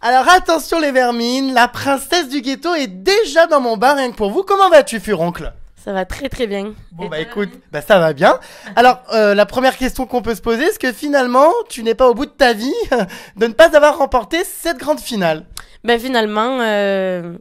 Alors attention les vermines, la princesse du ghetto est déjà dans mon bar rien que pour vous. Comment vas-tu, furoncle? Ça va très très bien. Bon bah écoute, bah ça va bien. Alors la première question qu'on peut se poser, est-ce que finalement tu n'es pas au bout de ta vie de ne pas avoir remporté cette grande finale? Ben finalement,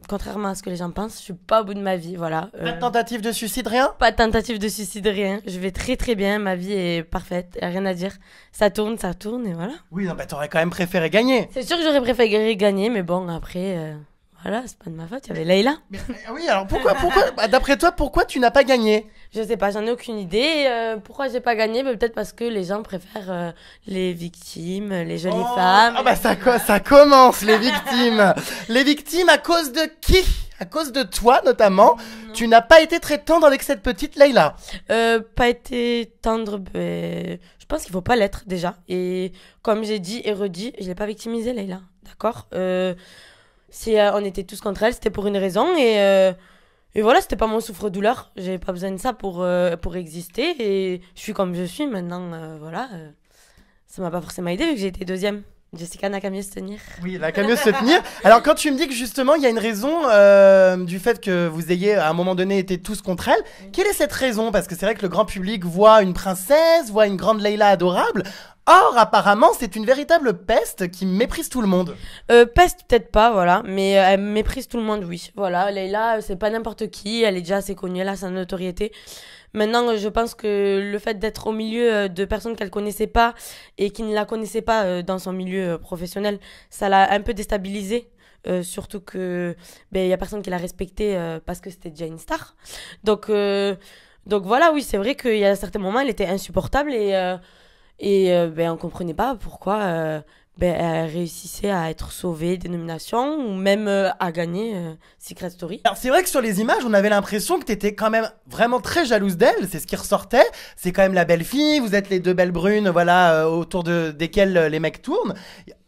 contrairement à ce que les gens pensent, je suis pas au bout de ma vie, voilà. Pas de tentative de suicide, rien? Pas de tentative de suicide, rien. Je vais très très bien, ma vie est parfaite, y a rien à dire. Ça tourne et voilà. Oui, non, bah t'aurais quand même préféré gagner. C'est sûr que j'aurais préféré gagner, mais bon, après, voilà, c'est pas de ma faute, il y avait Leïla. Mais, oui, alors pourquoi bah, d'après toi, pourquoi tu n'as pas gagné? Je sais pas, j'en ai aucune idée. Pourquoi j'ai pas gagné? Peut-être parce que les gens préfèrent les victimes, les jolies femmes. Ah bah ça commence, les victimes. Les victimes à cause de qui? À cause de toi, notamment. Tu n'as pas été très tendre avec cette petite Leïla. Pas été tendre, je pense qu'il faut pas l'être, déjà. Et comme j'ai dit et redit, je l'ai pas victimisée, Leïla. D'accord? On était tous contre elle, c'était pour une raison. Et voilà, c'était pas mon souffre-douleur. J'avais pas besoin de ça pour exister. Et je suis comme je suis maintenant, voilà. Ça m'a pas forcément aidé vu que j'ai été deuxième. Jessica n'a qu'à mieux se tenir. Oui, elle a qu'à mieux se tenir. Alors, quand tu me dis que justement, il y a une raison du fait que vous ayez, à un moment donné, été tous contre elle, quelle est cette raison? Parce que c'est vrai que le grand public voit une princesse, voit une grande Leïla adorable. Or, apparemment, c'est une véritable peste qui méprise tout le monde. Peste, peut-être pas, voilà. Mais elle méprise tout le monde, oui. Voilà, Leïla, c'est pas n'importe qui. Elle est déjà assez connue, elle a sa notoriété. Maintenant, je pense que le fait d'être au milieu de personnes qu'elle connaissait pas et qui ne la connaissaient pas dans son milieu professionnel, ça l'a un peu déstabilisée. Surtout que il y a personne qui l'a respectée parce que c'était déjà une star. Donc voilà, oui, c'est vrai qu'il y a certains moments, elle était insupportable et on comprenait pas pourquoi elle réussissait à être sauvée des nominations ou même à gagner Secret Story. Alors c'est vrai que sur les images, on avait l'impression que t'étais quand même vraiment très jalouse d'elle, c'est ce qui ressortait. C'est quand même la belle fille, vous êtes les deux belles brunes, voilà, autour desquelles les mecs tournent.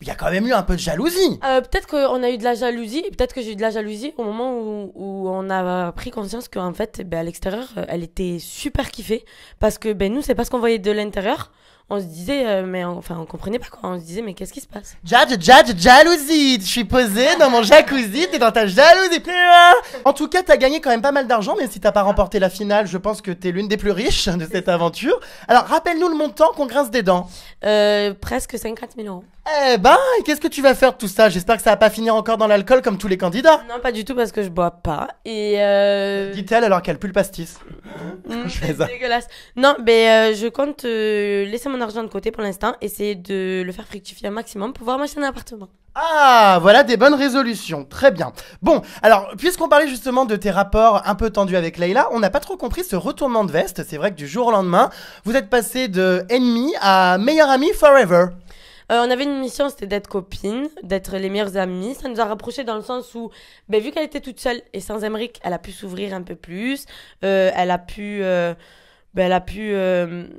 Il y a quand même eu un peu de jalousie. Peut-être qu'on a eu de la jalousie, peut-être que j'ai eu de la jalousie au moment où on a pris conscience qu'en fait, à l'extérieur, elle était super kiffée. Parce que nous, c'est pas ce qu'on voyait de l'intérieur. On se disait, on comprenait pas quoi. On se disait, mais qu'est-ce qui se passe? Jalousie. Je suis posée dans mon jacuzzi, t'es dans ta jalousie. En tout cas, t'as gagné quand même pas mal d'argent, même si t'as pas remporté la finale. Je pense que t'es l'une des plus riches de cette aventure. Alors, rappelle-nous le montant qu'on grince des dents. Presque 50 000 euros. Eh ben, qu'est-ce que tu vas faire de tout ça? J'espère que ça va pas finir encore dans l'alcool comme tous les candidats. Non, pas du tout parce que je bois pas. Et dit-elle alors qu'elle pue le pastis. Je fais ça. C'est dégueulasse. Non, je compte laisser mon argent de côté pour l'instant, essayer de le faire fructifier un maximum pour pouvoir m'acheter un appartement. Ah, voilà des bonnes résolutions. Très bien. Bon, alors, puisqu'on parlait justement de tes rapports un peu tendus avec Leïla, on n'a pas trop compris ce retournement de veste. C'est vrai que du jour au lendemain, vous êtes passé de ennemi à meilleure amie forever. On avait une mission, c'était d'être copines, d'être les meilleures amies. Ça nous a rapprochés dans le sens où, vu qu'elle était toute seule et sans Emric, elle a pu s'ouvrir un peu plus. Elle a pu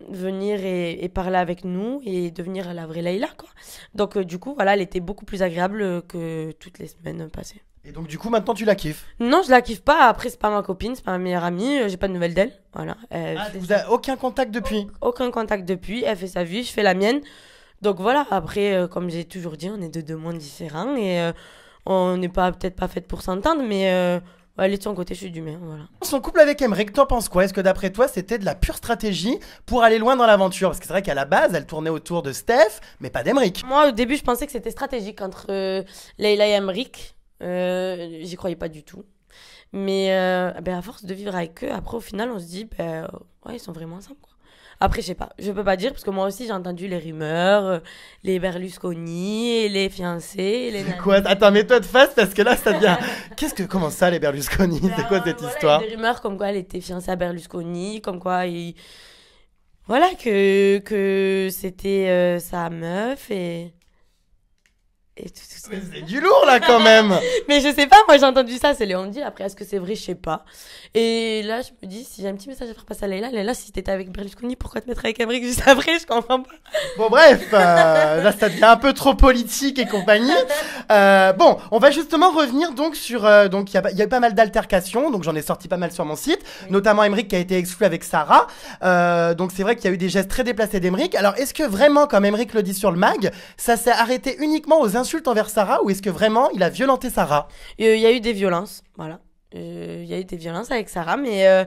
venir et parler avec nous et devenir la vraie Leïla, quoi. Donc, du coup, voilà, elle était beaucoup plus agréable que toutes les semaines passées. Et donc, du coup, maintenant, tu la kiffes? Non, je la kiffe pas. Après, c'est pas ma copine, c'est pas ma meilleure amie. J'ai pas de nouvelles d'elle. Voilà. Vous avez aucun contact depuis? Aucun contact depuis. Elle fait sa vie, je fais la mienne. Donc voilà, après, comme j'ai toujours dit, on est de deux mondes différents et on n'est peut-être pas faites pour s'entendre, mais elle est de son côté, je suis du mien, voilà. Son couple avec Emric, t'en penses quoi? Est-ce que d'après toi, c'était de la pure stratégie pour aller loin dans l'aventure? Parce que c'est vrai qu'à la base, elle tournait autour de Steph, mais pas d'Emric. Moi, au début, je pensais que c'était stratégique entre Leïla et Emric. J'y croyais pas du tout. Mais à force de vivre avec eux, après, au final, on se dit, ouais, ils sont vraiment ensemble, quoi. Après, je sais pas, je peux pas dire, parce que moi aussi, j'ai entendu les rumeurs, les Berlusconi, les fiancés, les... C'est quoi? Attends, mets-toi de face, parce que là, ça devient... Comment ça, les Berlusconi? C'est quoi cette histoire? Il y a des rumeurs comme quoi elle était fiancée à Berlusconi, comme quoi voilà, que c'était sa meuf et tout ça. C'est du lourd, là, quand même. Mais je sais pas, moi j'ai entendu ça, c'est Léon dit. Après, est-ce que c'est vrai, je sais pas. Et là, je me dis, si j'ai un petit message à faire passer à Leïla, si t'étais avec Berlusconi, pourquoi te mettre avec Emric juste après? Je comprends pas. Bon, bref, là, ça devient un peu trop politique et compagnie. Bon, on va justement revenir donc sur... donc, il y a eu pas mal d'altercations, donc j'en ai sorti pas mal sur mon site, notamment Emric qui a été exclu avec Sarah. Donc, c'est vrai qu'il y a eu des gestes très déplacés d'Emric. Alors, est-ce que vraiment, comme Emric le dit sur le mag, ça s'est arrêté uniquement aux insultes envers Sarah ou est-ce que vraiment il a violenté Sarah? Il y a eu des violences, voilà. Il y a eu des violences avec Sarah, mais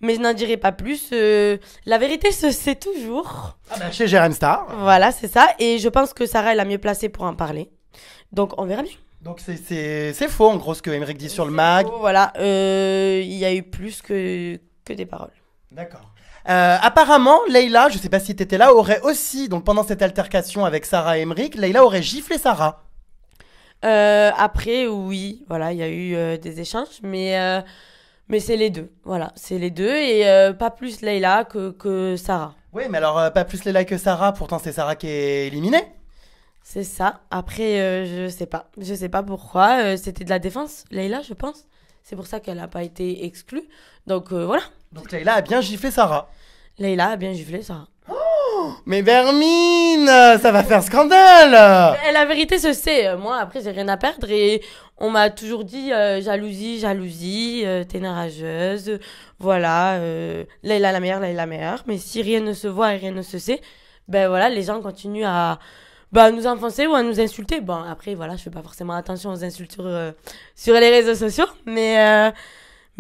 je n'en dirai pas plus. La vérité se sait toujours. Ah bah, chez Jérém Star. Voilà, c'est ça. Et je pense que Sarah est la mieux placée pour en parler. Donc, on verra bien. Donc c'est faux en gros ce que Émeric dit sur le mag. Voilà, il y a eu plus que des paroles. D'accord. Apparemment, Leïla, je sais pas si t'étais là, aurait aussi, donc pendant cette altercation avec Sarah et Émeric, Leïla aurait giflé Sarah. Après, oui, voilà, il y a eu des échanges, mais c'est les deux. Voilà, c'est les deux et pas plus Leïla que Sarah. Oui, mais alors pas plus Leïla que Sarah, pourtant c'est Sarah qui est éliminée. C'est ça. Après, je sais pas. Je sais pas pourquoi. C'était de la défense, Leïla, je pense. C'est pour ça qu'elle n'a pas été exclue. Donc voilà. Donc Leïla a bien giflé Sarah. Leïla a bien giflé Sarah. Mais Vermine, ça va faire scandale. La vérité se sait. Moi, après, j'ai rien à perdre et on m'a toujours dit jalousie, t'es une rageuse. Voilà, Leïla la meilleure. Mais si rien ne se voit et rien ne se sait, ben voilà, les gens continuent à nous enfoncer ou à nous insulter. Bon, après, voilà, je fais pas forcément attention aux insultes sur les réseaux sociaux, mais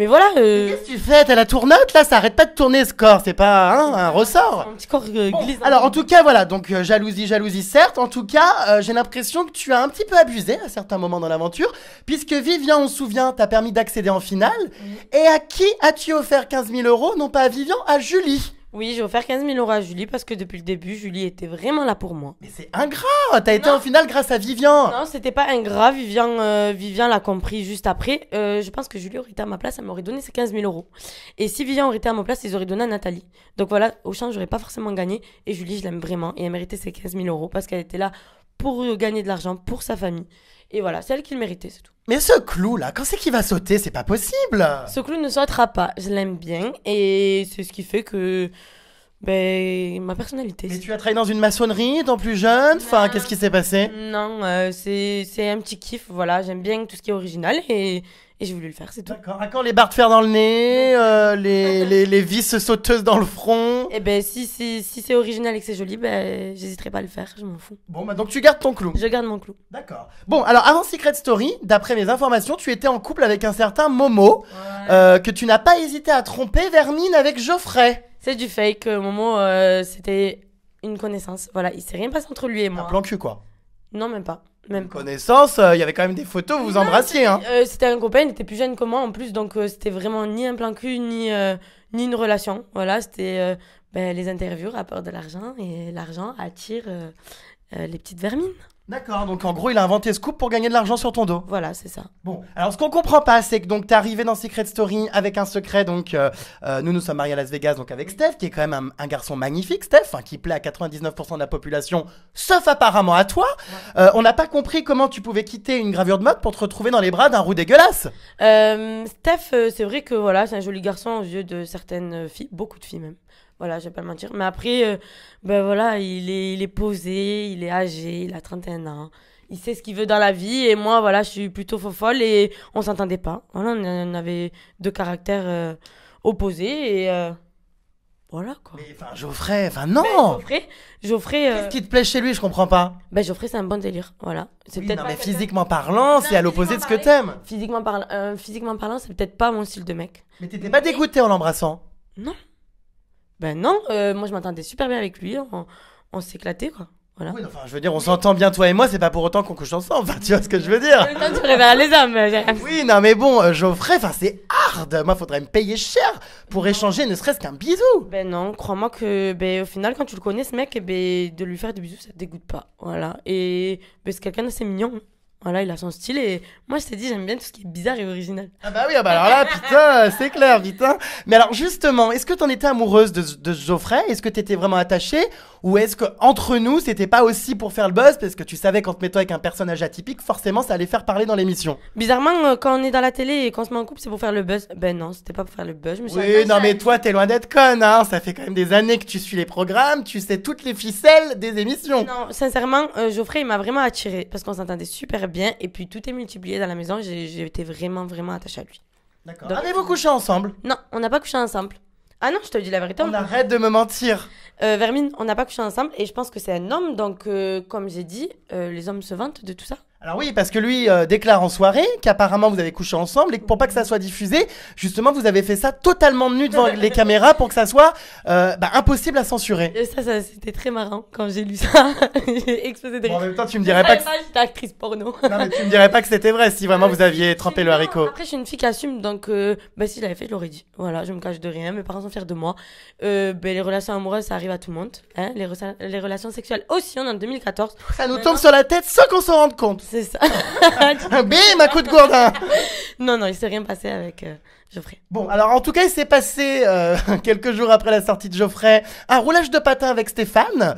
voilà. Qu'est-ce que tu fais? T'as la tournotte là, ça arrête pas de tourner ce corps, c'est pas un ressort. Mon petit corps glisse. Bon, alors en tout cas voilà, donc jalousie certes, en tout cas j'ai l'impression que tu as un petit peu abusé à certains moments dans l'aventure, puisque Vivian, on se souvient, t'a permis d'accéder en finale, et à qui as-tu offert 15 000 €? Non pas à Vivian, à Julie. Oui, j'ai offert 15 000 € à Julie parce que depuis le début, Julie était vraiment là pour moi. Mais c'est ingrat, t'as été en finale grâce à Vivian. Non, c'était pas ingrat, Vivian l'a compris juste après. Je pense que Julie aurait été à ma place, elle m'aurait donné ses 15 000 €. Et si Vivian aurait été à ma place, ils auraient donné à Nathalie. Donc voilà, au champ, j'aurais pas forcément gagné. Et Julie, je l'aime vraiment et elle méritait ses 15 000 € parce qu'elle était là pour gagner de l'argent pour sa famille. Et voilà, c'est elle qui le méritait, c'est tout. Mais ce clou là, quand c'est qu'il va sauter? C'est pas possible. Ce clou ne sautera pas, je l'aime bien et c'est ce qui fait que ma personnalité. Mais tu as travaillé dans une maçonnerie étant plus jeune? Enfin, qu'est-ce qui s'est passé? Non, c'est un petit kiff, voilà, j'aime bien tout ce qui est original et j'ai voulu le faire, c'est tout. D'accord. À quand les barres de fer dans le nez, les vis sauteuses dans le front? Et si c'est original et que c'est joli, j'hésiterai pas à le faire, je m'en fous. Bon, bah donc tu gardes ton clou. Je garde mon clou. D'accord. Bon, alors avant Secret Story, d'après mes informations, tu étais en couple avec un certain Momo, que tu n'as pas hésité à tromper Vermine avec Geoffrey. C'est du fake, Momo, c'était une connaissance. Voilà, il s'est rien passé entre lui et moi. Un plan cul quoi. Non, même pas. Même pas. Connaissance, il y avait quand même des photos, vous vous embrassiez hein. C'était un copain, il était plus jeune que moi en plus, donc c'était vraiment ni un plan cul, ni une relation. Voilà, c'était les interviews, rapport de l'argent, et l'argent attire les petites vermines. D'accord, donc en gros il a inventé ce coup pour gagner de l'argent sur ton dos. Voilà, c'est ça. Bon, alors ce qu'on comprend pas, c'est que donc t'es arrivé dans Secret Story avec un secret, donc nous sommes mariés à Las Vegas, donc avec Steph, qui est quand même un garçon magnifique, Steph, qui plaît à 99% de la population, sauf apparemment à toi. On n'a pas compris comment tu pouvais quitter une gravure de mode pour te retrouver dans les bras d'un roux dégueulasse. Steph, c'est vrai que voilà, c'est un joli garçon aux yeux de certaines filles, beaucoup de filles même. Voilà, je vais pas le mentir. Mais après, voilà, il est posé, il est âgé, il a 31 ans. Il sait ce qu'il veut dans la vie. Et moi, voilà, je suis plutôt fofolle et on s'entendait pas. Voilà, on avait deux caractères opposés et voilà, quoi. Mais enfin, Geoffrey, enfin non. Geoffrey Qu'est-ce qui te plaît chez lui, je comprends pas. Geoffrey, c'est un bon délire, voilà. C'est Oui, peut-être non, pas mais physiquement parlant, c'est à l'opposé de ce que t'aimes. Physiquement parlant, c'est peut-être pas mon style de mec. Mais t'étais pas dégoûté en l'embrassant? Non. Non, moi je m'entendais super bien avec lui, on s'éclatait quoi. Voilà. Oui, enfin, je veux dire, on s'entend bien toi et moi, c'est pas pour autant qu'on couche ensemble, enfin, tu vois ce que je veux dire. Quand tu réveilles les hommes. Oui, non mais bon, Geoffrey, enfin c'est hard. Moi, faudrait me payer cher pour échanger ne serait-ce qu'un bisou. Non, crois-moi que au final, quand tu le connais ce mec, de lui faire des bisous, ça te dégoûte pas. Voilà. Et c'est quelqu'un d'assez mignon. Voilà, il a son style et moi je t'ai dit j'aime bien tout ce qui est bizarre et original. Ah bah oui, alors là, putain, c'est clair, putain. Mais alors justement, est-ce que t'en étais amoureuse de Geoffrey? Est-ce que t'étais vraiment attachée? Ou est-ce que entre nous, c'était pas aussi pour faire le buzz? Parce que tu savais qu'en te mettant avec un personnage atypique, forcément ça allait faire parler dans l'émission. Bizarrement, quand on est dans la télé et qu'on se met en couple, c'est pour faire le buzz. Non, c'était pas pour faire le buzz. Je me suis Oui, non mais toi t'es loin d'être conne, hein. Ça fait quand même des années que tu suis les programmes, tu sais toutes les ficelles des émissions. Non, sincèrement, Geoffrey il m'a vraiment attirée parce qu'on s'entendait super bien et puis tout est multiplié dans la maison. J'ai été vraiment attachée à lui. D'accord. Avez-vous couché ensemble? Non, on n'a pas couché ensemble. Ah non, je te dis la vérité. On arrête de me mentir. Vermine, on n'a pas couché ensemble et je pense que c'est un homme, donc comme j'ai dit, les hommes se vantent de tout ça. Alors oui, parce que lui déclare en soirée qu'apparemment vous avez couché ensemble et que pour pas que ça soit diffusé, justement vous avez fait ça totalement nu devant les caméras pour que ça soit impossible à censurer. Et ça c'était très marrant quand j'ai lu ça. J'ai explosé de Bon, en rire. même temps, tu me dirais pas que J'étais actrice porno. non, mais tu me dirais pas que c'était vrai si vraiment vous aviez trempé le haricot. Après, je suis une fille qui assume, donc si je l'avais fait, je l'aurais dit. Voilà, je me cache de rien, mes parents sont fiers de moi. Les relations amoureuses, ça arrive à tout le monde. Hein. Les relations sexuelles aussi, on est en 2014. Ça nous tombe sur la tête sans qu'on s'en rende compte. C'est ça. Bim, un coup de gourdin. Non, il s'est rien passé avec Geoffrey. Bon, alors en tout cas, il s'est passé quelques jours après la sortie de Geoffrey un roulage de patin avec Stéphane.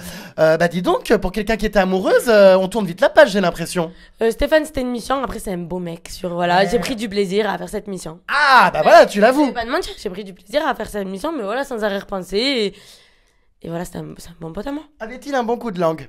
Dis donc, pour quelqu'un qui était amoureuse, on tourne vite la page, j'ai l'impression. Stéphane, c'était une mission. Après, c'est un beau mec. Voilà, Ouais. j'ai pris du plaisir à faire cette mission. Ah, voilà, tu Je l'avoues. vais pas te mentir, j'ai pris du plaisir à faire cette mission, mais voilà, sans arrière-pensée. Et voilà, c'est un bon pote à moi. Avait-il un bon coup de langue?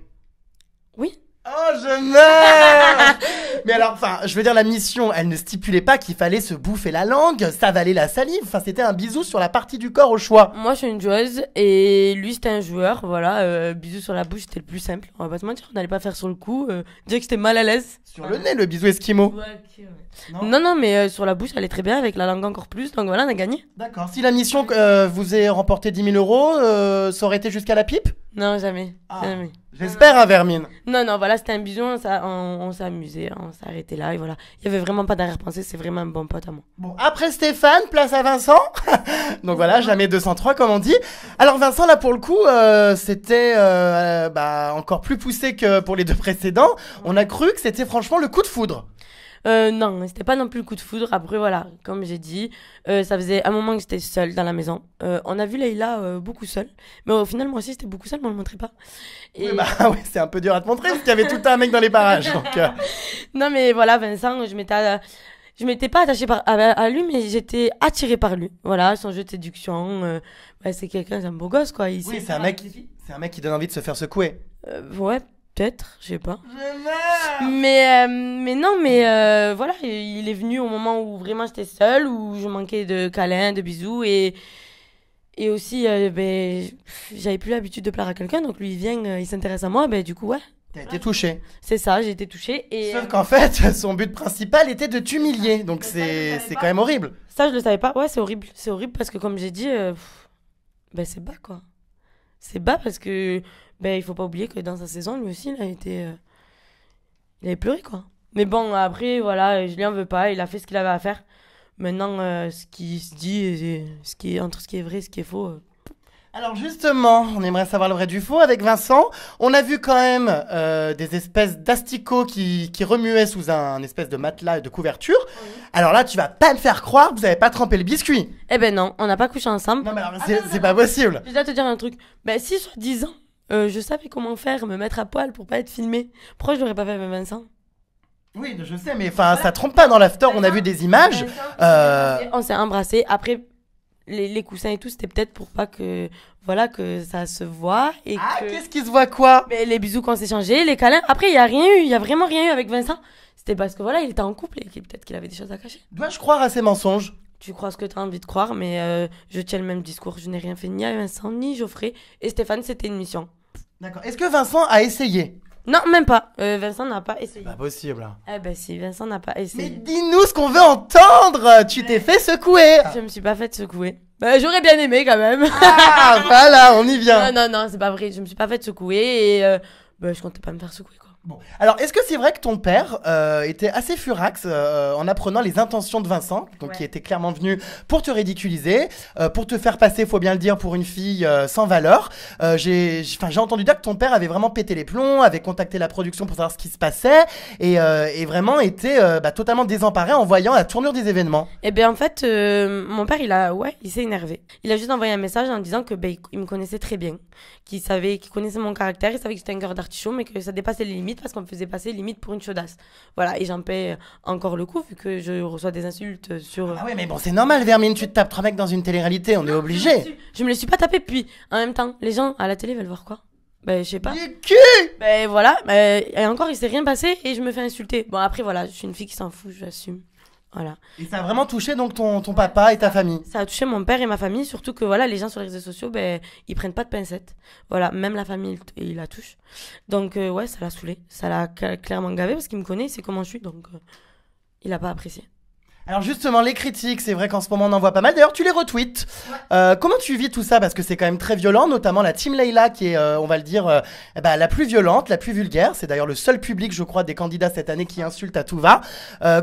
Oui. Oh, je meurs. Mais alors, je veux dire, la mission, elle ne stipulait pas qu'il fallait se bouffer la langue, s'avaler la salive. Enfin, c'était un bisou sur la partie du corps au choix. Moi, je suis une joueuse et lui, c'était un joueur. Voilà, bisous sur la bouche, c'était le plus simple. On va pas se mentir, on n'allait pas faire sur le coup. Dire que j'étais mal à l'aise. Sur le nez, le bisou esquimau. Non, mais sur la bouche, elle est très bien, avec la langue encore plus. Donc voilà, on a gagné. D'accord. Si la mission vous ait remporté 10 000 euros, ça aurait été jusqu'à la pipe? Non, jamais. Ah. Jamais. J'espère, hein, Vermine. Non, voilà, c'était un bisou, on s'est amusé, on s'est arrêté là, et voilà. Il y avait vraiment pas d'arrière-pensée, c'est vraiment un bon pote à moi. Bon, après Stéphane, place à Vincent. Donc voilà, jamais 203 comme on dit. Alors Vincent, là pour le coup, c'était encore plus poussé que pour les deux précédents. On a cru que c'était franchement le coup de foudre. Non, c'était pas non plus le coup de foudre. Après, voilà, comme j'ai dit, ça faisait un moment que j'étais seule dans la maison. On a vu Leïla beaucoup seule. Mais au final, moi aussi, j'étais beaucoup seule, mais on le montrait pas. Et... Oui, ouais, c'est un peu dur à te montrer parce qu'il y avait tout le temps un mec dans les parages. Donc, Non, mais voilà, Vincent, je m'étais pas attachée à lui, mais j'étais attirée par lui. Voilà, son jeu de séduction. C'est quelqu'un, c'est un beau gosse, quoi. oui, c'est un mec qui donne envie de se faire secouer. Ouais, peut-être, je sais pas. Mais non, voilà, il est venu au moment où vraiment j'étais seule, où je manquais de câlins, de bisous et aussi j'avais plus l'habitude de plaire à quelqu'un, donc lui il vient, il s'intéresse à moi, du coup ouais. T'as été touchée. C'est ça, j'ai été touchée et sauf qu'en fait, son but principal était de t'humilier, donc c'est quand même horrible. ça je le savais pas. Ouais, c'est horrible parce que comme j'ai dit, c'est bas quoi. C'est bas parce que il faut pas oublier que dans sa saison lui aussi il avait pleuré quoi. Mais bon après voilà, je lui en veux pas, il a fait ce qu'il avait à faire. Maintenant ce qui se dit et entre ce qui est vrai et ce qui est faux. Alors justement, on aimerait savoir le vrai du faux avec Vincent. On a vu quand même des espèces d'asticots qui remuaient sous un espèce de matelas et de couverture. Oui. Alors là, tu vas pas me faire croire que vous avez pas trempé le biscuit. Eh ben non, on n'a pas couché ensemble. Non mais alors c'est pas possible. Je dois te dire un truc. Si soi-disant, je savais comment faire, me mettre à poil pour pas être filmé, pourquoi je l'aurais pas fait avec Vincent? Oui, je sais, mais ça trompe pas dans l'after. On a vu des images. On s'est embrassés. Après, les coussins et tout, c'était peut-être pour pas que ça se voit. Et qu'est-ce qui se voit quoi? Mais les bisous qu'on s'est échangés, les câlins. Après, il y a vraiment rien eu avec Vincent. C'était parce que voilà, il était en couple et peut-être qu'il avait des choses à cacher. Dois-je croire à ces mensonges? Tu crois ce que tu as envie de croire, mais je tiens le même discours. Je n'ai rien fait ni à Vincent, ni Geoffrey. Et Stéphane, c'était une mission. D'accord. Est-ce que Vincent a essayé? Non, même pas. Vincent n'a pas essayé. C'est pas possible. Si, Vincent n'a pas essayé. Mais dis-nous ce qu'on veut entendre. Tu t'es fait secouer. Je me suis pas fait secouer. J'aurais bien aimé quand même. Ah, voilà, on y vient. Non, c'est pas vrai. Je me suis pas fait secouer et je comptais pas me faire secouer quoi. Bon. Alors, est-ce que c'est vrai que ton père était assez furax en apprenant les intentions de Vincent, donc qui était clairement venu pour te ridiculiser, pour te faire passer, faut bien le dire, pour une fille sans valeur. J'ai entendu dire que ton père avait vraiment pété les plombs, avait contacté la production pour savoir ce qui se passait et vraiment était totalement désemparé en voyant la tournure des événements. Eh bien, en fait, mon père, il s'est énervé. Il a juste envoyé un message en disant que il me connaissait très bien, qu'il connaissait mon caractère, il savait que j'étais un cœur d'artichaut, mais que ça dépassait les limites parce qu'on me faisait passer limite pour une chaudasse. Voilà, et j'en paie encore le coup vu que je reçois des insultes sur... Ah ouais, mais bon, c'est normal, Vermine, tu te tapes 3 mecs dans une télé-réalité, on est obligé. Je me le suis pas tapé, puis en même temps, les gens à la télé veulent voir quoi? Je sais pas. Du cul. Voilà, et encore il s'est rien passé et je me fais insulter. Bon après voilà, je suis une fille qui s'en fout, j'assume. Voilà. Et ça a vraiment touché donc ton papa et ta famille. Ça a touché mon père et ma famille, surtout que voilà, les gens sur les réseaux sociaux, ben, ils prennent pas de pincettes. Voilà, même la famille, il la touche. Donc, ouais, ça l'a saoulé. Ça l'a clairement gavé parce qu'il me connaît, il sait comment je suis, donc il a pas apprécié. Alors justement, les critiques, c'est vrai qu'en ce moment on en voit pas mal. D'ailleurs, tu les retweets. Comment tu vis tout ça? Parce que c'est quand même très violent, notamment la team Leïla qui est, on va le dire, la plus violente, la plus vulgaire. C'est d'ailleurs le seul public, je crois, des candidats cette année qui insulte à tout va.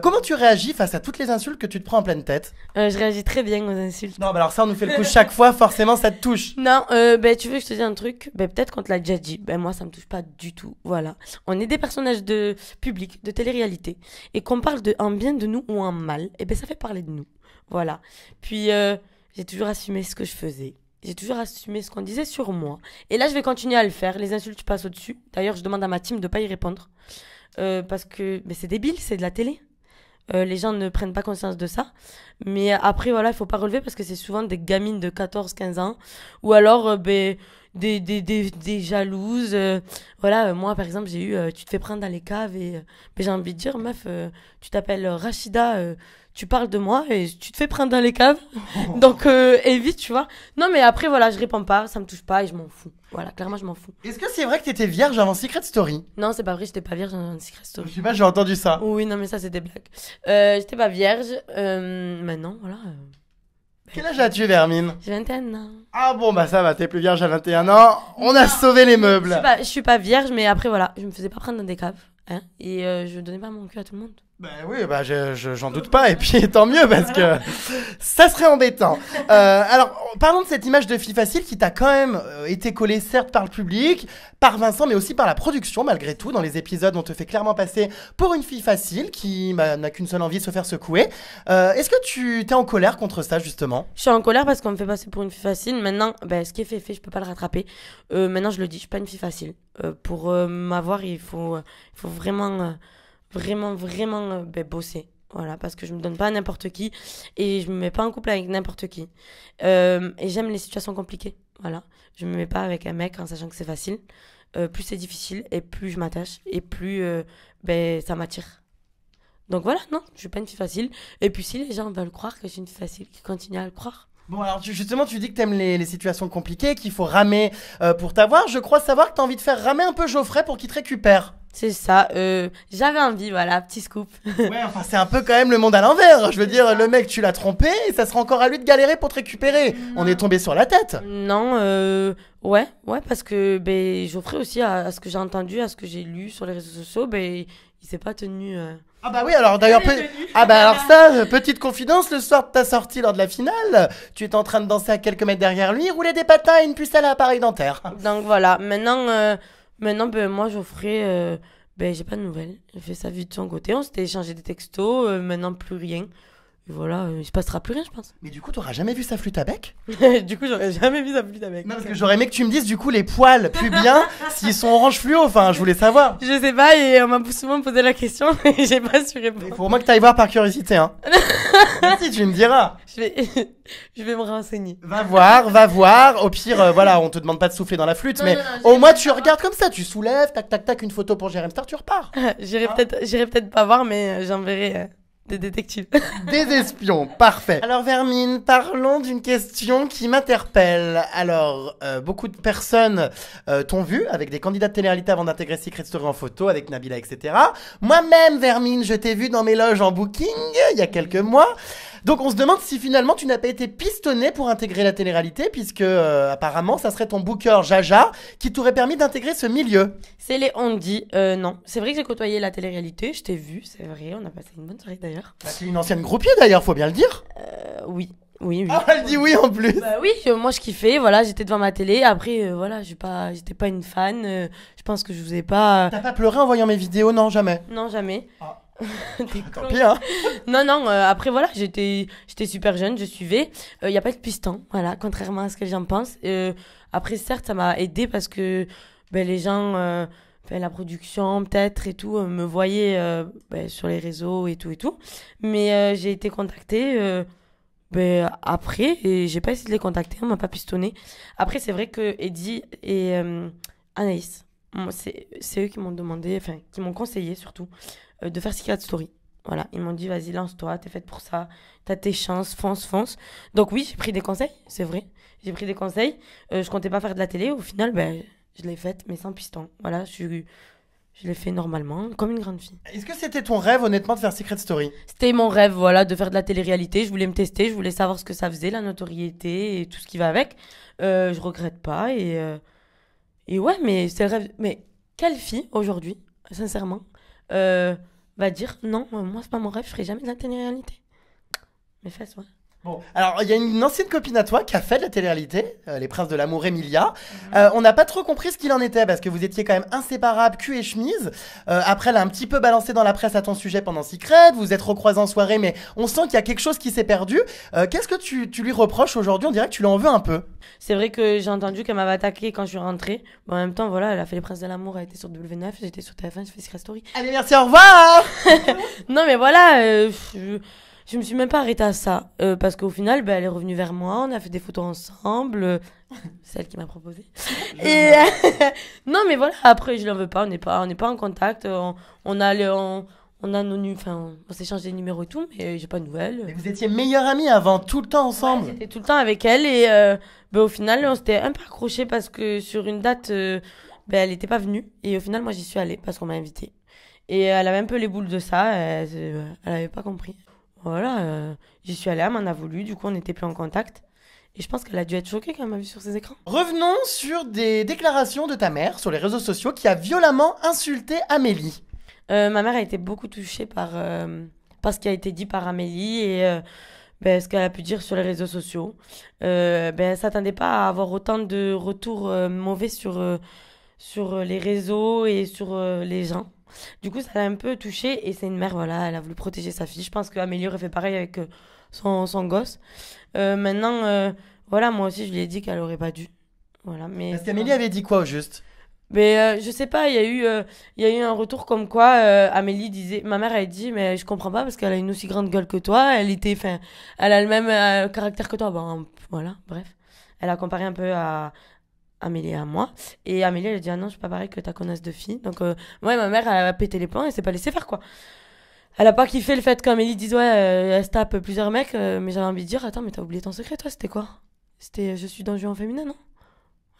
Comment tu réagis face à toutes les insultes que tu te prends en pleine tête? Je réagis très bien aux insultes. Non, alors ça, on nous fait le coup chaque fois, forcément, ça te touche. Non, ben tu veux que je te dise un truc? Ben peut-être qu'on te l'a déjà dit. Ben moi, ça me touche pas du tout. Voilà. On est des personnages de public, de télé-réalité. Et qu'on parle en bien de nous ou en mal, et ben ça fait parler de nous. Voilà. Puis, j'ai toujours assumé ce que je faisais. J'ai toujours assumé ce qu'on disait sur moi. Et là, je vais continuer à le faire. Les insultes, je passe au-dessus. D'ailleurs, je demande à ma team de pas y répondre. Parce que c'est débile, c'est de la télé. Les gens ne prennent pas conscience de ça. Mais après, voilà, il faut pas relever parce que c'est souvent des gamines de 14-15 ans. Ou alors, des jalouses. Voilà, moi, par exemple, j'ai eu tu te fais prendre dans les caves et j'ai envie de dire, meuf, tu t'appelles Rachida, tu parles de moi et tu te fais prendre dans les caves. Donc, évite, tu vois. Non, mais après, voilà, je réponds pas, ça me touche pas et je m'en fous. Voilà, clairement, je m'en fous. Est-ce que c'est vrai que t'étais vierge avant Secret Story? Non, c'est pas vrai, j'étais pas vierge dans Secret Story. Je sais pas, j'ai entendu ça. Oui, non, mais ça, c'est des blagues. J'étais pas vierge. Maintenant, voilà. Quel âge as-tu, Vermine? J'ai 21 ans. Ah bon, bah ça va, t'es plus vierge à 21 ans. On a sauvé les meubles. Je suis pas vierge, mais après, voilà, je me faisais pas prendre dans des caves. Hein, et je donnais pas mon cul à tout le monde. Bah oui, bah j'en doute pas, et puis tant mieux parce que ça serait embêtant. Alors, parlons de cette image de fille facile qui t'a quand même été collée certes par le public, par Vincent, mais aussi par la production malgré tout. Dans les épisodes, on te fait clairement passer pour une fille facile qui n'a qu'une seule envie, se faire secouer. Est-ce que tu t'es en colère contre ça justement? Je suis en colère parce qu'on me fait passer pour une fille facile. Maintenant, ce qui est fait, je peux pas le rattraper. Maintenant, je le dis, je suis pas une fille facile. Pour m'avoir, il faut vraiment bosser. Voilà, parce que je me donne pas à n'importe qui et je me mets pas en couple avec n'importe qui. Et j'aime les situations compliquées. Voilà, je me mets pas avec un mec en sachant que c'est facile. Plus c'est difficile et plus je m'attache et plus ça m'attire. Donc voilà, non, je suis pas une fille facile. Et puis si les gens veulent croire que je suis une fille facile, qu'ils continuent à le croire. Bon, alors justement, tu dis que t'aimes les situations compliquées, qu'il faut ramer pour t'avoir. Je crois savoir que t'as envie de faire ramer un peu Geoffrey pour qu'il te récupère. C'est ça, j'avais envie, voilà, petit scoop. Ouais, enfin, c'est un peu quand même le monde à l'envers. Je veux dire, le mec, tu l'as trompé et ça sera encore à lui de galérer pour te récupérer. On est tombé sur la tête. Non, ouais, parce que Geoffrey aussi, à ce que j'ai entendu, à ce que j'ai lu sur les réseaux sociaux, il s'est pas tenu... Ah bah oui, alors d'ailleurs, petite confidence, le soir de ta sortie lors de la finale, tu étais en train de danser à quelques mètres derrière lui, rouler des patins et une pucelle à appareil dentaire. Donc voilà, maintenant moi, Geoffrey, j'ai pas de nouvelles. Il fait sa vie de son côté, on s'était échangé des textos, maintenant plus rien. Et voilà, il se passera plus rien, je pense. Mais du coup, t'auras jamais vu sa flûte à bec? Du coup, j'aurais jamais vu sa flûte à bec. Non, parce que j'aurais aimé que tu me dises, du coup, les poils pubiens, s'ils sont orange fluo, enfin, je voulais savoir. Je sais pas, et on m'a souvent posé la question, mais j'ai pas su répondre. Il faut au moins que t'ailles voir par curiosité, hein. Si, tu me diras. Je vais me renseigner. Va voir. Au pire, voilà, on te demande pas de souffler dans la flûte, mais au moins tu regardes comme ça, tu soulèves, tac, une photo pour Jérém Star, tu repars. J'irai peut-être pas voir, mais j'enverrai des détectives. Des espions, parfait. Alors Vermine, parlons d'une question qui m'interpelle. Alors, beaucoup de personnes t'ont vu avec des candidats de télé-réalité avant d'intégrer Secret Story en photo avec Nabila, etc. Moi-même, Vermine, je t'ai vu dans mes loges en booking il y a quelques mois. Donc on se demande si finalement tu n'as pas été pistonné pour intégrer la télé-réalité, puisque apparemment ça serait ton booker Jaja qui t'aurait permis d'intégrer ce milieu. C'est les on-dit, non. C'est vrai que j'ai côtoyé la télé-réalité, je t'ai vu, c'est vrai, on a passé une bonne soirée d'ailleurs. Bah, c'est une ancienne groupier d'ailleurs, faut bien le dire. Oui. Ah, elle dit oui en plus. Bah oui, moi je kiffais, voilà, j'étais devant ma télé, après voilà, j'étais pas une fan, je pense que je vous ai pas... T'as pas pleuré en voyant mes vidéos? Non, jamais. Non, jamais. Ah. Tant pis, hein. Non, après voilà, j'étais super jeune, je suivais. Y a pas de piston, voilà, contrairement à ce que les gens pensent. Après, certes, ça m'a aidé parce que les gens, la production peut-être et tout, me voyaient sur les réseaux et tout. Mais j'ai été contactée après et j'ai pas essayé de les contacter, on m'a pas pistonné. Après, c'est vrai que Eddie et Anaïs, c'est eux qui m'ont demandé, enfin, qui m'ont conseillé surtout, de faire Secret Story. Voilà, ils m'ont dit, vas-y, lance-toi, t'es faite pour ça, t'as tes chances, fonce, fonce. Donc oui, j'ai pris des conseils, c'est vrai. J'ai pris des conseils. Je comptais pas faire de la télé. Au final, ben, je l'ai faite, mais sans piston. Voilà, je l'ai fait normalement, comme une grande fille. Est-ce que c'était ton rêve, honnêtement, de faire Secret Story? C'était mon rêve, voilà, de faire de la télé-réalité. Je voulais me tester, je voulais savoir ce que ça faisait, la notoriété et tout ce qui va avec. Je regrette pas et ouais, mais c'est le rêve. Mais quelle fille aujourd'hui, sincèrement, va dire non, moi c'est pas mon rêve, je ferai jamais de la télé-réalité. Mes fesses, ouais. Bon, alors il y a une ancienne copine à toi qui a fait de la télé-réalité, Les Princes de l'amour, Emilia. On n'a pas trop compris ce qu'il en était parce que vous étiez quand même inséparables, cul et chemise. Après, elle a un petit peu balancé dans la presse à ton sujet pendant Secret. Vous êtes recroisés en soirée, mais on sent qu'il y a quelque chose qui s'est perdu. Qu'est-ce que tu lui reproches aujourd'hui? On dirait que tu l'en veux un peu. C'est vrai que j'ai entendu qu'elle m'avait attaqué quand je suis rentrée. Bon, en même temps, voilà, elle a fait Les Princes de l'amour, elle était sur W9, j'étais sur TF1, j'ai fait Secret Story. Allez, merci, au revoir. Non, mais voilà, je me suis même pas arrêtée à ça. Parce qu'au final, ben, elle est revenue vers moi, on a fait des photos ensemble. C'est elle qui m'a proposé. Et non, mais voilà, après, je l'en veux pas, on n'est pas en contact. On a enfin, on s'échange des numéros et tout, mais j'ai pas de nouvelles. Mais vous étiez meilleures amies avant, tout le temps ensemble. Ouais, j'étais tout le temps avec elle et ben, au final, on s'était un peu accrochés parce que sur une date, ben, elle était pas venue. Et au final, moi, j'y suis allée parce qu'on m'a invitée. Et elle avait un peu les boules de ça, elle avait pas compris. Voilà, j'y suis allée, elle m'en a voulu, du coup, on n'était plus en contact. Et je pense qu'elle a dû être choquée quand elle m'a vu sur ses écrans. Revenons sur des déclarations de ta mère sur les réseaux sociaux qui a violemment insulté Amélie. Ma mère a été beaucoup touchée par ce qui a été dit par Amélie et ben, ce qu'elle a pu dire sur les réseaux sociaux. Ben, elle s'attendait pas à avoir autant de retours mauvais sur les réseaux et sur les gens. Du coup, ça l'a un peu touchée et c'est une mère, voilà, elle a voulu protéger sa fille. Je pense qu'Amélie aurait fait pareil avec son gosse. Maintenant, voilà, moi aussi, je lui ai dit qu'elle aurait pas dû. Voilà, mais Parce qu'Amélie avait dit quoi au juste? mais je sais pas, il y a eu un retour comme quoi Amélie disait, ma mère elle dit, mais je comprends pas parce qu'elle a une aussi grande gueule que toi, enfin, elle a le même caractère que toi. Bon, voilà, bref. Elle a comparé un peu à Amélie et à moi. Et Amélie elle a dit, ah non, je suis pas pareil que ta connasse de fille. Donc, ouais, ma mère elle a pété les plombs et s'est pas laissée faire quoi. Elle a pas kiffé le fait qu'Amélie dise, ouais, elle se tape plusieurs mecs, mais j'avais envie de dire, attends, mais t'as oublié ton secret, toi, c'était quoi? C'était, je suis dans le jeu en féminin, non?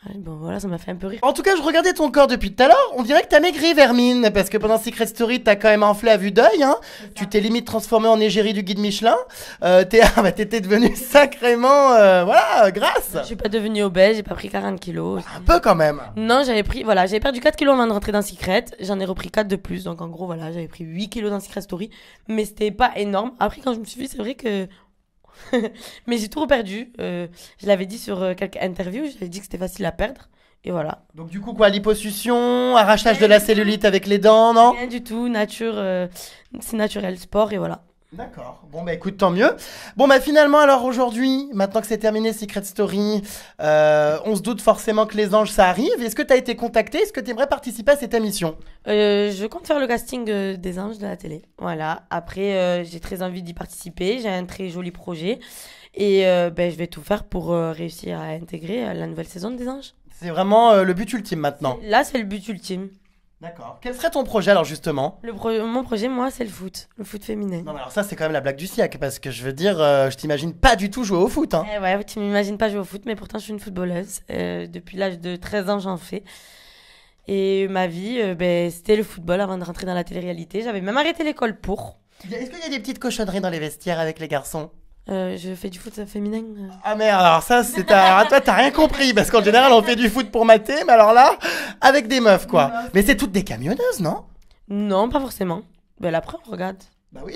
Ouais, bon, voilà, ça m'a fait un peu rire. En tout cas, je regardais ton corps depuis tout à l'heure. On dirait que t'as maigri, Vermine. Parce que pendant Secret Story, t'as quand même enflé à vue d'œil. Hein. Tu t'es limite transformé en égérie du guide Michelin. T'étais devenue sacrément, voilà, grasse. Je suis pas devenue obèse, j'ai pas pris 40 kilos. Un peu quand même. Non, j'avais perdu 4 kilos avant de rentrer dans Secret. J'en ai repris 4 de plus. Donc en gros, voilà, j'avais pris 8 kilos dans Secret Story. Mais c'était pas énorme. Après, quand je me suis vue, c'est vrai que. Mais j'ai tout reperdu. Je l'avais dit sur quelques interviews. J'avais dit que c'était facile à perdre. Et voilà. Donc du coup, quoi, liposuction, arrachage de la cellulite avec les dents, non? Rien du tout. C'est naturel. Sport et voilà. D'accord. Bon, bah écoute, tant mieux. Bon, bah finalement, alors aujourd'hui, maintenant que c'est terminé Secret Story, on se doute forcément que les anges, ça arrive. Est-ce que t'as été contacté? Est-ce que t'aimerais participer à cette émission? Je compte faire le casting des anges de la télé. Voilà. Après, j'ai très envie d'y participer. J'ai un très joli projet. Et ben, je vais tout faire pour réussir à intégrer la nouvelle saison des anges. C'est vraiment le but ultime maintenant. Là, c'est le but ultime. D'accord. Quel serait ton projet alors justement? Mon projet, moi, c'est le foot féminin. Non mais alors ça c'est quand même la blague du siècle parce que je veux dire, je t'imagine pas du tout jouer au foot hein. Ouais, tu m'imagines pas jouer au foot, mais pourtant je suis une footballeuse. Depuis l'âge de 13 ans, j'en fais. Et ma vie, ben, c'était le football avant de rentrer dans la télé-réalité. J'avais même arrêté l'école pour. Est-ce qu'il y a des petites cochonneries dans les vestiaires avec les garçons? Je fais du foot féminin. Ah mais alors ça c'est toi t'as rien compris parce qu'en général on fait du foot pour mater mais alors là avec des meufs quoi. Non, mais c'est toutes des camionneuses non? Non pas forcément. Ben la preuve regarde. Bah oui.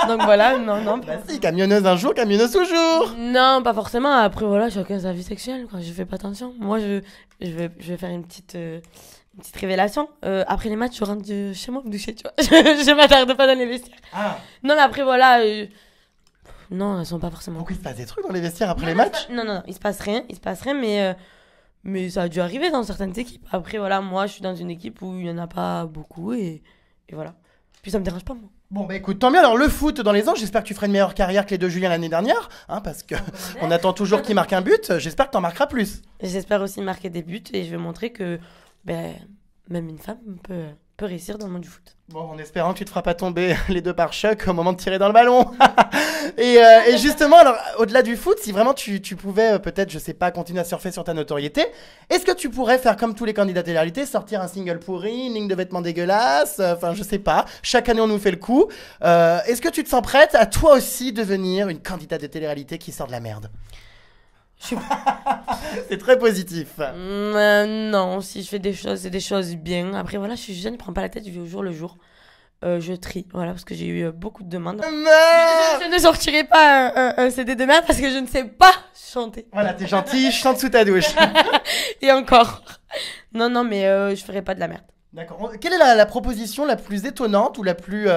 Donc voilà non. Bah si camionneuse un jour camionneuse toujours. Non pas forcément. Après voilà chacun sa vie sexuelle quoi. Je fais pas attention. Moi je vais faire une petite révélation. Après les matchs je rentre chez moi me doucher tu vois. Je m'attarde pas dans les vestiaires. Ah. Non mais après voilà. Non, elles sont pas forcément. Pourquoi il se passe des trucs dans les vestiaires après les matchs? Non, il se passe rien, mais ça a dû arriver dans certaines équipes. Après, voilà, moi, je suis dans une équipe où il y en a pas beaucoup et voilà. Puis ça me dérange pas, moi. Bon, bah écoute, tant mieux. Alors, le foot dans les anges, j'espère que tu feras une meilleure carrière que les deux Julien l'année dernière, hein, parce que on attend toujours qu'il marque un but. J'espère que t'en marqueras plus. J'espère aussi marquer des buts et je vais montrer que, ben, même une femme peut réussir dans le monde du foot. Bon, en espérant que tu te feras pas tomber les deux pare-chocs au moment de tirer dans le ballon. Et justement, alors, au-delà du foot, si vraiment tu pouvais peut-être, je sais pas, continuer à surfer sur ta notoriété, est-ce que tu pourrais faire comme tous les candidats de télé-réalité, sortir un single pourri, une ligne de vêtements dégueulasse, enfin, je sais pas, chaque année on nous fait le coup. Est-ce que tu te sens prête à toi aussi devenir une candidate de télé-réalité qui sort de la merde? Je suis... C'est très positif. non, si je fais des choses, c'est des choses bien. Après, voilà, je suis jeune, je prends pas la tête, je vis au jour le jour. Je trie, voilà, parce que j'ai eu beaucoup de demandes. Je ne sortirai pas un CD de merde parce que je ne sais pas chanter. Voilà, t'es gentil, chante sous ta douche. Et encore. Non, mais je ferai pas de la merde. D'accord. Quelle est la proposition la plus étonnante ou la plus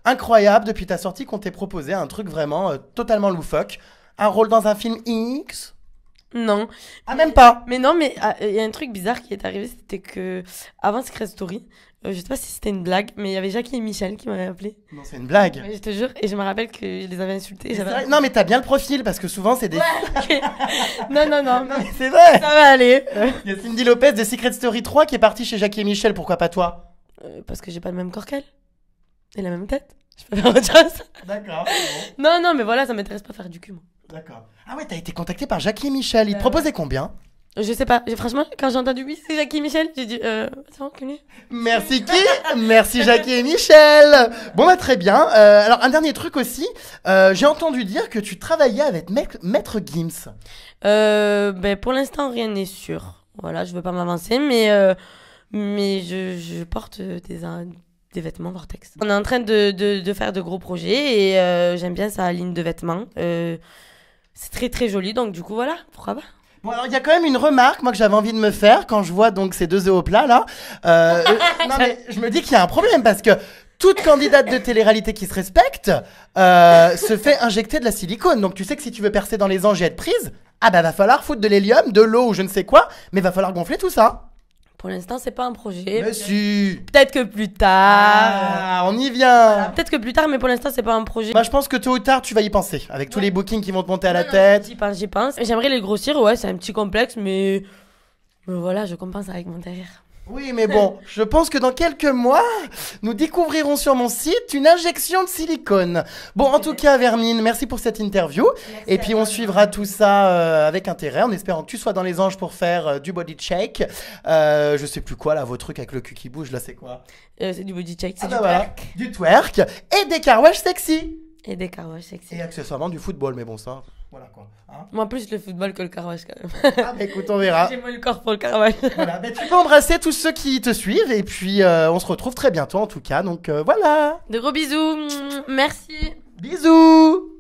incroyable depuis ta sortie qu'on t'ait proposé? Un truc vraiment totalement loufoque. Un rôle dans un film X? Non. Ah, même pas. Mais non, mais il y a un truc bizarre qui est arrivé, c'était que avant Secret Story, je sais pas si c'était une blague, mais il y avait Jackie et Michel qui m'avaient appelé. Non, c'est une blague. Ouais, je te jure, et je me rappelle que je les avais insultés. C'est vrai. Non, mais t'as bien le profil parce que souvent c'est des. Ouais, ok. Non, Non, mais c'est vrai. ça va aller. Il y a Cindy Lopez de Secret Story 3 qui est partie chez Jackie et Michel. Pourquoi pas toi? Parce que j'ai pas le même corps qu'elle. Et la même tête. Je peux faire autre chose. D'accord. Non, mais voilà, ça m'intéresse pas faire du cul, moi. D'accord. Ah ouais, t'as été contacté par Jackie et Michel. Ils te Ouais. proposaient combien? Je sais pas. Franchement, quand j'ai entendu oui, c'est Jackie et Michel, j'ai dit, c'est bon, connu. Merci qui? Merci Jackie et Michel. Bon bah très bien. Alors un dernier truc aussi. J'ai entendu dire que tu travaillais avec Maître Gims. Ben, pour l'instant, rien n'est sûr. Voilà, je veux pas m'avancer, mais je porte des vêtements Vortex. On est en train de faire de gros projets et j'aime bien sa ligne de vêtements. C'est très très joli, donc du coup, voilà, pourquoi pas. Bon alors il y a quand même une remarque moi que j'avais envie de me faire quand je vois donc ces deux œufs au plat là. Non mais je me dis qu'il y a un problème parce que toute candidate de télé-réalité qui se respecte se fait injecter de la silicone. Donc tu sais que si tu veux percer dans les anges et être prise, ah bah va falloir foutre de l'hélium, de l'eau ou je ne sais quoi, mais va falloir gonfler tout ça. Pour l'instant, c'est pas un projet. Mais si. Peut-être que plus tard. Ah, on y vient. Peut-être que plus tard, mais pour l'instant, c'est pas un projet. Bah je pense que tôt ou tard tu vas y penser avec tous les bookings qui vont te monter à la Non, tête. J'y pense. J'aimerais les grossir, ouais, c'est un petit complexe, mais voilà, je compense avec mon derrière. Oui, mais bon, je pense que dans quelques mois, nous découvrirons sur mon site une injection de silicone. Bon, en tout cas, Vermine, merci pour cette interview. Et puis, on suivra tout ça avec intérêt, en espérant que tu sois dans les anges pour faire du body shake. Je sais plus quoi, là, vos trucs avec le cul qui bouge, là, c'est quoi? C'est du body check, c'est Ah du bah voilà, twerk. du twerk et des carouages sexy. Et des carouages sexy. Et accessoirement du football, mais bon, ça, voilà quoi. Hein. Moi, plus le football que le carouage, quand même. Ah, bah, écoute, on verra. J'ai moins le corps pour le carouage. Voilà, bah, tu peux embrasser tous ceux qui te suivent et puis on se retrouve très bientôt en tout cas. Donc voilà. De gros bisous. Merci. Bisous.